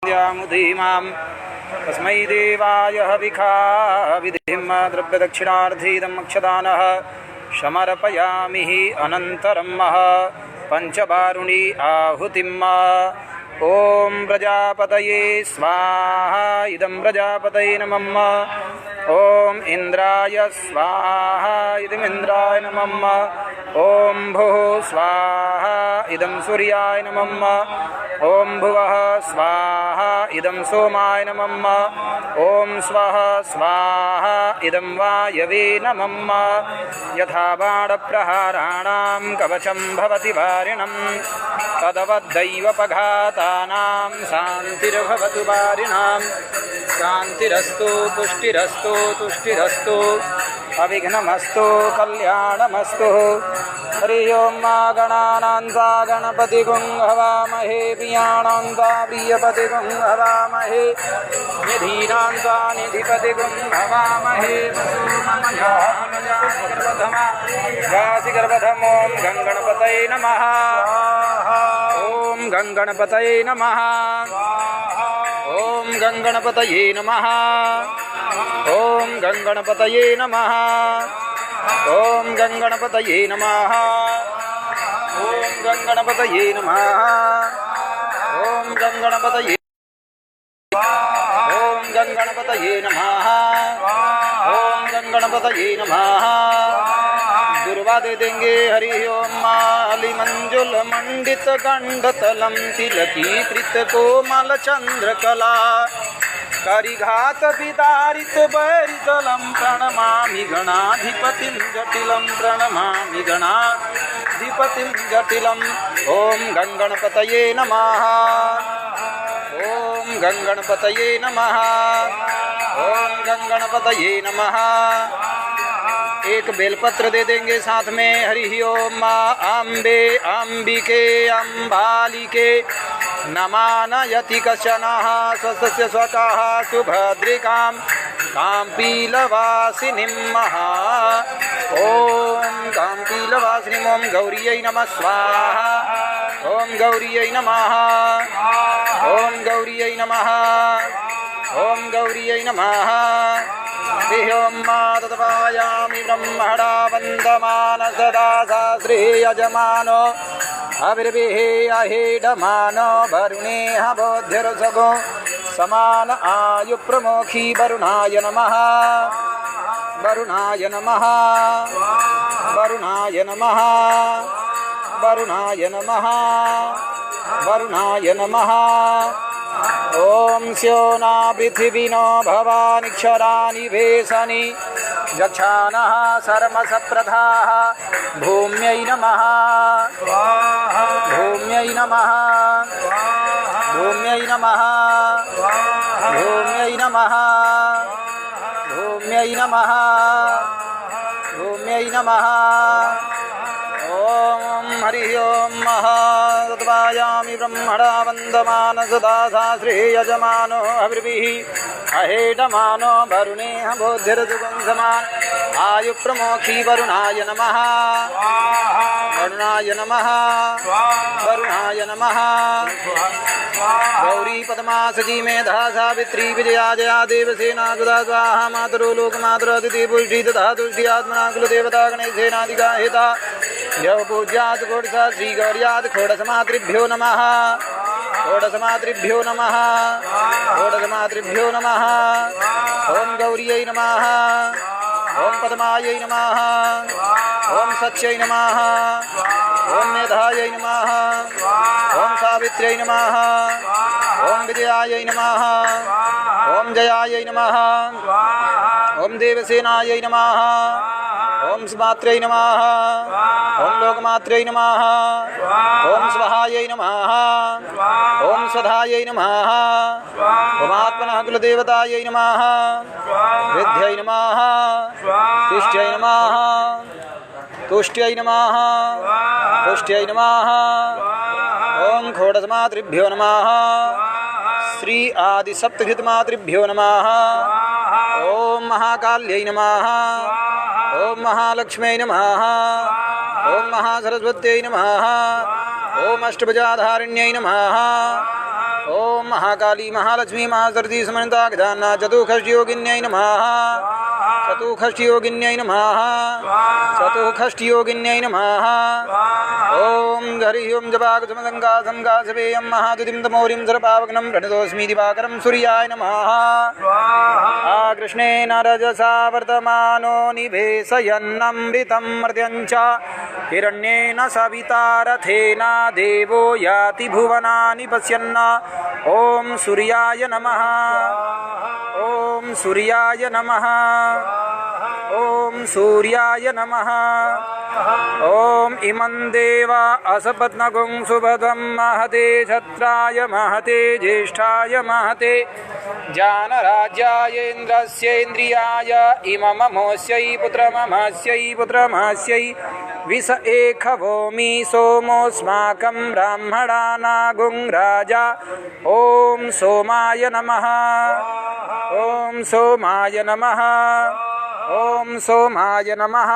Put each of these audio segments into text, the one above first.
मुदीमां तस्मै देवाय हविखा विधिं द्रव्यदक्षिणार्थीदम् अक्षदानः समर्पयामि अनन्तरं पंचवारुणी आहुतिं ओं प्रजापतये स्वाहा इदं प्रजापतये नमः ओं इंद्राय स्वाहा इदम् इंद्राय नमः ओं भुः स्वाहा इदं सूर्याय नमः ओं भुवः स्वाहा इदं सोमाय नमः ओं स्वः स्वाहा इदं वायवे नमः यथा बाणप्रहाराणां कवचं भवति वारिणं तदवद्दैवपघातानां शान्तिर्भवतु वारिणां शान्तिरस्तु पुष्टिरस्तु तुष्टिरस्तु अविघ्नमस्तु कल्याणमस्तु। हरि ओं मा गणानान्त्वा गणपतिगुं हवामहे पियाणान्त्वा प्रियपतिगुं हवामहे निधीनान्त्वा निधिपतिगुं हवामहे वासिगर्भधम ओं गङ्गणपतये नमः ओं गङ्गणपतये नमः ओं गङ्गणपतये नमः ओं गङ्गणपतये नमः ओं गङ्गणपतये नमः ओं गङ्गणपतये नमः ओं गङ्गणपतये ओं गङ्गणपतये नमः ओं गङ्गणपतये नमः। दुर्वा दे देंगे हरि ओं माली मंजुल मंडित गंडतलम तिलकीकृत कोमल चंद्रकला करिघात विदारित बैरितलं प्रणमामि गणाधिपतिं जटिलं प्रणमामि गणाधिपतिं जटिलम् ओं गङ्गणपतये नमः ओं गङ्गणपतये नमः ओं गङ्गणपतये नमः। एक बेलपत्र दे देंगे साथ में हरि ओं माँ अम्बे अम्बिके अम्बालिके नमानयति कश्चनः स्वस्य स्वतः सुभद्रिकां काम्पीलवासिनीं महा ॐ काम्पीलवासिनीं ॐ गौर्यै नमः स्वाहा ॐ गौर्यै नमः ॐ गौर्यै नमः ॐ गौर्यै नमः। ॐ मा तद्वायामि ब्रह्मणा वन्दमान सदा शास्त्रे यजमानो अविर्भिः अहेडमानो वरुणेह बोध्यर्षभो समान आयु प्रमोखी वरुणाय नमः वरुणाय नमः वरुणाय नमः वरुणाय नमः वरुणाय नमः। ओं स्योना पृथिवीनो भवानिक्षराणि वेशनि यक्षानः सर्मसप्रधाः भूम्यै नमः भूम्यै नमः भूम्यै नमः भूम्यै नमः भूम्यै नमः भूम्यै नमः। ओं हरि ओं तद्वायामि ब्रह्मणा वन्दमान सदा शास्त्रे यजमानो अविर्भिः अहेडमानो वरुणेह बोध्यर्षभो समान आयु प्रमोखी वरुणाय नमः वरुणाय नमः वरुणाय नमः। गौरी पद्मा सजी मेधा सावित्री विजया जया देवसेना सुधा स्वाहा मातरो लोकमातरदिति पुष्टि तथा तुष्टि आत्मना कुलदेवता गणेशेनादिका हेता यः पूज्यात् घोडसा श्रीगौर्यात् घोडसमातृभ्यो नमः घोडसमातृभ्यो नमः घोडसमातृभ्यो नमः। ओं गौर्यै नमः ओं पद्मायै नमः ओं सत्यै नमः ओं मेधायै नमः ओं सावित्र्यै नमः ओं विजयायै नमः ओं जयायै नमः ओं देवसेनायै नमः ओं सुमात्र्यै नमः ओं लोकमात्र्यै नमः ओं स्वाहायै नमः ओं स्वधायै नमः ओं आत्मनः कुलदेवतायै नमः विद्यै नमः तिष्ठ्यै नमः तुष्ट्यै नमः पुष्ट्यै नमः ओं घोडसमातृभ्यो नमः श्री आदि सप्तघृतमातृभ्यो नमः ओं महाकाल्यै नमः ओं महालक्ष्म्यै नमः ओं महासरस्वत्यै नमः ओं अष्टभुजाधारिण्यै नमः ओम महाकाली महालक्ष्मी महासरस्वती समन्विता गजानना चतुष्षष्टियोगिन्यै नमः चतुष्षष्टियोगिन्यै नमः चतुष्षष्टियोगिन्यै नमः ओम हरि ओम जपाकुसुमसङ्कासंकासवेयं महादुतिं तमोरिं सर्वपावकनं प्रणतोऽस्मि दिवाकरं सूर्याय नमः कृष्णेन रजसा वर्तमानो निवेशयन्नमृतं मर्त्यञ्च हिरण्येन सविता रथेन देवो याति भुवनानि पश्यन् ओम सूर्याय नमः ओम सूर्याय नमः ओम सूर्याय नमः ओम इमं देवा असपत्नगुं सुभद्रं महते छत्राय महते ज्येष्ठाय महते जानराज्याय इन्द्रस्येन्द्रियाय इमममोऽस्यै पुत्रममस्यै विष एखवोमि सोमोऽस्माकं ब्राह्मणानागुं राजा ओम सोमाय नमः ओम सोमाय नमः ओम सोमाय नमः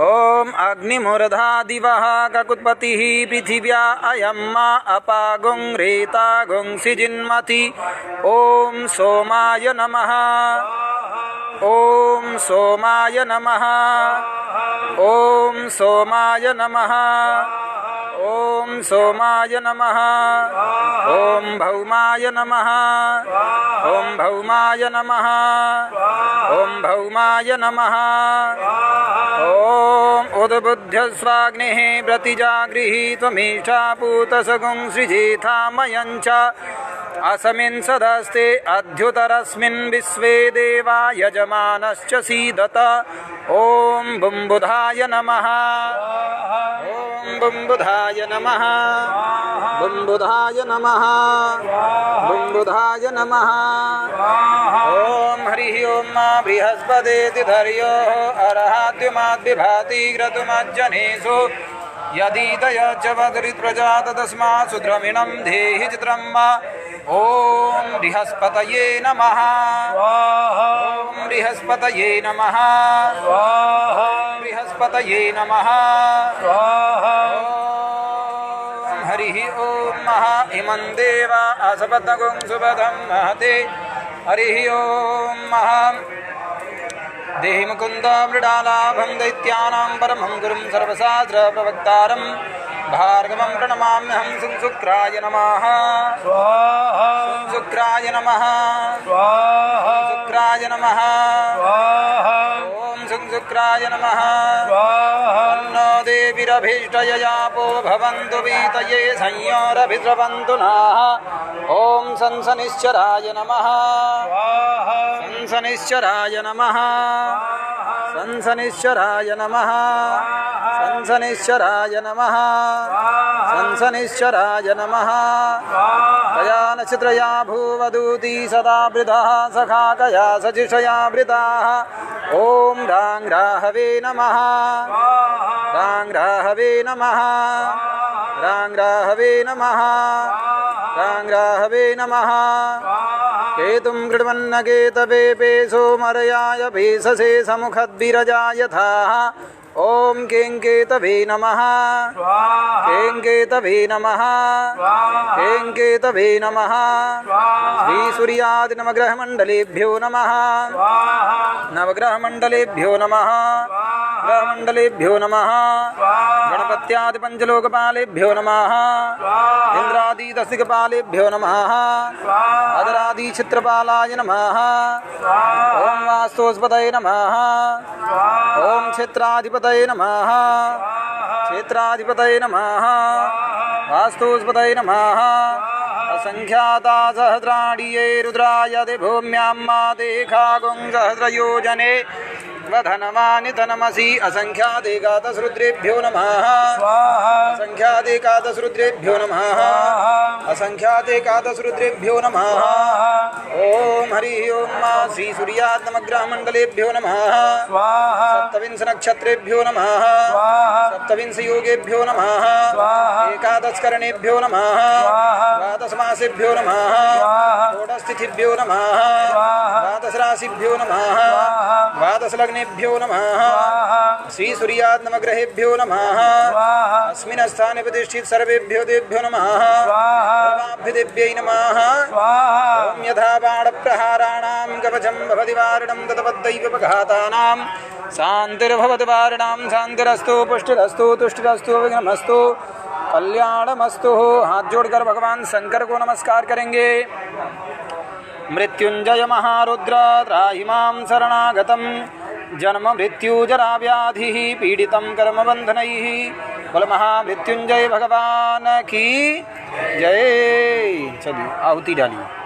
ओम अग्निमूर्धा दिवः ककुत्पतिः पृथिव्या अयं मा अपागुं रेतागुं सिजिन्मति ओम सोमाय नमः ओम सोमाय नमः ओम सोमाय नमः ओम सोमाय नमः ओम भौमाय नमः ओम भौमाय नमः ओम भौमाय नमः ओम उद्बुद्ध्यस्वाग्निः प्रतिजागृहि त्वमीशा पूतसगुं सृजेथामयञ्च असमिन् सदस्ते अध्युतरस्मिन् विश्वे देवा यजमानश्च सीदत ओम बुम्बुधाय नमः ओम बुम्बुधाय नमः बुम्बुधाय नमः बुम्बुधाय नमः ओम हरि ओम बृहस्पतेति धर्यो अर्हाद्युमाद्विभाति क्रतुमज्जनेषु यदीदय च वदरित् प्रजात तस्मात् सुद्रमिणं देहि चित्रं वा ओम बृहस्पतये नमः ओम बृहस्पतये नमः बृहस्पतये नमः ओम हरि ओम महा इमं देवा असपत्नगुं सुभद्रं महते हरि ओम महा देहि मुकुन्द मृडालाभं दैत्यानां परमं गुरुं सर्वशास्त्रप्रवक्तारं भार्गवं प्रणमाम्यहं शुक्राय नमः शुक्राय नमः शुक्राय नमः ओम शुक्राय नमः अन्नो देवीरभीष्टययापो भवन्तु वीतये संयोरभिद्रवन्तु नः ओम संसनिश्चराय नमः संसनिश्चराय नमः संसनिश्चराय नमः संसनिश्चराय नमः संसनिश्चराय नमः तया नक्षत्रया भूवदूती सदा वृधः सखाकया सजिषया वृताः ओम रां राहवे नमः रां राहवे नमः रां राहवे नमः रां राहवे नमः केतुं कृण्वन्न केतवे पेशो मरयाय भेषसे समुखद्विरजाय थाः ओम केंकेतवे नमः केंकेतवे नमः केंकेतवे नमः श्री सूर्यादि नवग्रहमण्डलेभ्यो नमः नवग्रहमण्डलेभ्यो नमः ग्रहमण्डलेभ्यो नमः गणपत्यादि पंचलोकपालेभ्यो नमः इंद्रादि दशदिक्पालेभ्यो नमः अदरादि चित्रपालाय नमः ओम वास्तुस्पतये नमः ओम क्षेत्राधिपतये नमः क्षेत्राधिपतये नमः वास्तुस्पतये नमः असंख्याता सहस्राणि ये रुद्राय दे भूम्यां माते खागुं सहस्रयोजने वधनवानि तनमसि असंख्यादेकादशरुद्रेभ्यो नमः असंख्यादेकादशरुद्रेभ्यो नमः असंख्यादेकादशरुद्रेभ्यो नमः ओम हरि ओम श्री सूर्यात्मग्रहमण्डलेभ्यो नमः सप्तविंश नक्षत्रेभ्यो नमः सप्तविंश योगेभ्यो नमः एकादशकरणेभ्यो नमः द्वादश मासेभ्यो नमः षोडश तिथिभ्यो नमः द्वादश राशिभ्यो नमः द्वादश लग्ने स्थानेभ्यो नमः श्री सूर्यात् नवग्रहेभ्यो नमः अस्मिन् स्थाने प्रतिष्ठित सर्वेभ्यो देभ्यो नमः सर्वाभ्युदेभ्यै नमः ॐ यथा बाणप्रहाराणां कवचं भवति वारणं तद्वद्दैवोपघातानां शान्तिर्भवति वारिणां शान्तिरस्तु पुष्टिरस्तु तुष्टिरस्तु विघ्नमस्तु कल्याणमस्तु। हाथ जोड़कर भगवान शंकर को नमस्कार करेंगे। मृत्युंजय महारुद्र त्राहि मां शरणागतं जन्म मृत्यु जरा व्याधि पीडितं कर्मबन्धनैः। बोल महामृत्युंजय भगवान की जय। चलिए आहुति डालिए।